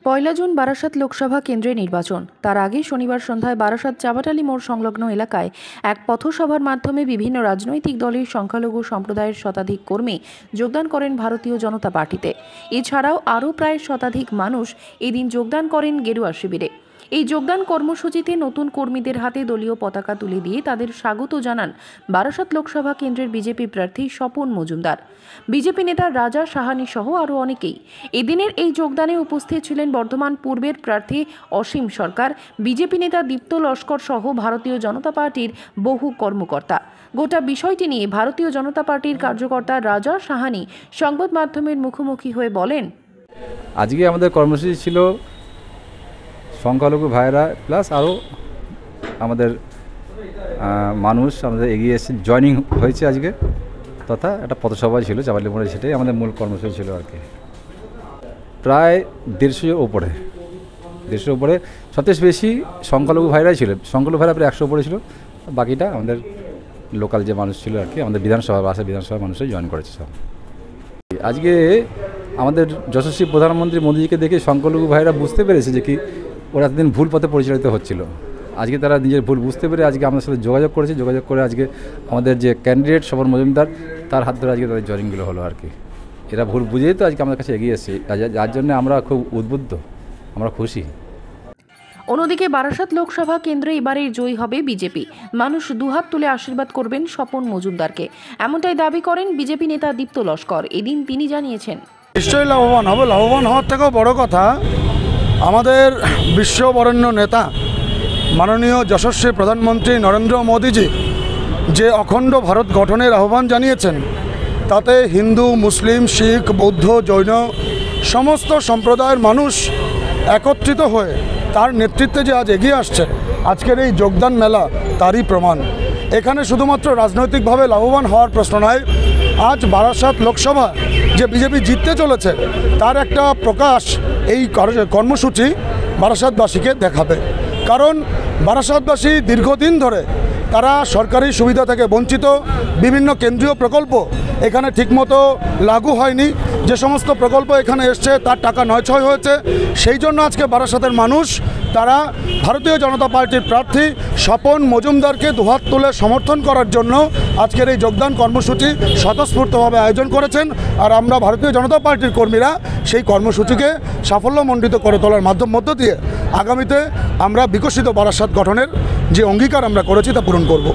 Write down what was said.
পয়লা June Barasat Lok Sabha কেন্দ্রে নির্বাচন। তার আগে শনিবার সন্ধ্যায় বারাসাত চাবাটালি মোড় সংলগ্ন এলাকায় এক পথসভার মাধ্যমে বিভিন্ন রাজনৈতিক দলের সংখ্যালঘু সম্প্রদায়ের শতাধিক কর্মী যোগদান করেন ভারতীয় জনতা পার্টিতে। এছাড়াও আরও প্রায় শতাধিক মানুষ এদিন যোগদান করেন গেরুয়া শিবিরে। এই যোগদান কর্মসূচিতে নতুন কর্মীদের হাতে দলীয় পতাকা তুলে দিয়ে তাদের স্বাগত জানান বারাসাত লোকসভা কেন্দ্রের বিজেপি প্রার্থী স্বপন মজুমদার, বিজেপি নেতা রাজা সাহানি সহ আরও অনেকেই। এদিনের এই যোগদানে উপস্থিত ছিলেন বর্ধমান পূর্বের প্রার্থী অসীম সরকার, বিজেপি নেতা দীপ্ত লস্কর সহ ভারতীয় জনতা পার্টির বহু কর্মকর্তা। গোটা বিষয়টি নিয়ে ভারতীয় জনতা পার্টির কার্যকর্তা রাজা সাহানি সংবাদ মাধ্যমের মুখোমুখি হয়ে বলেন, আজকে আমাদের কর্মসূচি ছিল সংখ্যালঘু ভাইরা প্লাস আরও আমাদের মানুষ আমাদের এগিয়ে এসে জয়নিং হয়েছে আজকে, তথা একটা পথসভা ছিল চাবাটালি মোড়ে, সেটাই আমাদের মূল কর্মসূচি ছিল আর কি। প্রায় 150 উপরে সবচেয়ে বেশি সংখ্যালঘু ভাইরাই ছিল। সংখ্যালঘু ভাইরা প্রায় 100 উপরে ছিল, বাকিটা আমাদের লোকাল যে মানুষ ছিল আর কি, আমাদের বিধানসভার মানুষই জয়েন করেছে সব। আজকে আমাদের যশস্বী প্রধানমন্ত্রী মোদীজিকে দেখে সংখ্যালঘু ভাইরা বুঝতে পেরেছে যে কি ওরা এতদিন ভুল পথে পরিচালিত হচ্ছিল। আজকে তারা নিজের ভুল বুঝতে পেরে আজকে আমাদের সাথে যোগাযোগ করে আজকে আমাদের যে ক্যান্ডিডেট স্বপন মজুমদার, তার হাত ধরে আজকে তাদের জয়নিংগুলো হলো আর কি। এরা ভুল বুঝেই তো আজকে আমাদের কাছে এগিয়ে এসেছে, যার জন্য আমরা খুব উদ্বুদ্ধ, আমরা খুশি। অন্যদিকে বারাসাত লোকসভা কেন্দ্রে এবারে জয়ী হবে বিজেপি। মানুষ দুহাত তুলে আশীর্বাদ করবেন স্বপন মজুমদারকে, এমনটাই দাবি করেন বিজেপি নেতা দীপ্ত লস্কর। এদিন তিনি জানিয়েছেন, নিশ্চয়ই লাভবান হবে। লাভবান হওয়ার থেকেও বড় কথা, আমাদের বিশ্ববরেণ্য নেতা মাননীয় যশস্বী প্রধানমন্ত্রী নরেন্দ্র মোদীজি যে অখণ্ড ভারত গঠনের আহ্বান জানিয়েছেন, তাতে হিন্দু, মুসলিম, শিখ, বৌদ্ধ, জৈন সমস্ত সম্প্রদায়ের মানুষ একত্রিত হয়ে তার নেতৃত্বে যে আজ এগিয়ে আসছে, আজকের এই যোগদান মেলা তারই প্রমাণ। এখানে শুধুমাত্র রাজনৈতিকভাবে লাভবান হওয়ার প্রশ্ন নয়, আজ বারাসাত লোকসভা যে বিজেপি জিততে চলেছে তার একটা প্রকাশ এই কর্মসূচি বারাসাতবাসীকে দেখাবে। কারণ বারাসাতবাসী দীর্ঘদিন ধরে তারা সরকারি সুবিধা থেকে বঞ্চিত, বিভিন্ন কেন্দ্রীয় প্রকল্প এখানে ঠিকমতো লাগু হয়নি, যে সমস্ত প্রকল্প এখানে এসছে তার টাকা নয়ছয় হয়েছে। সেই জন্য আজকে বারাসাতের মানুষ তারা ভারতীয় জনতা পার্টির প্রার্থী স্বপন মজুমদারকে দুহাত তুলে সমর্থন করার জন্য আজকের এই যোগদান কর্মসূচি স্বতঃস্ফূর্তভাবে আয়োজন করেছেন। আর আমরা ভারতীয় জনতা পার্টির কর্মীরা সেই কর্মসূচিকে সাফল্যমণ্ডিত করে তোলার মধ্য দিয়ে আগামীতে আমরা বিকশিত বারাসাত গঠনের যে অঙ্গীকার আমরা করেছি তা পূরণ করব।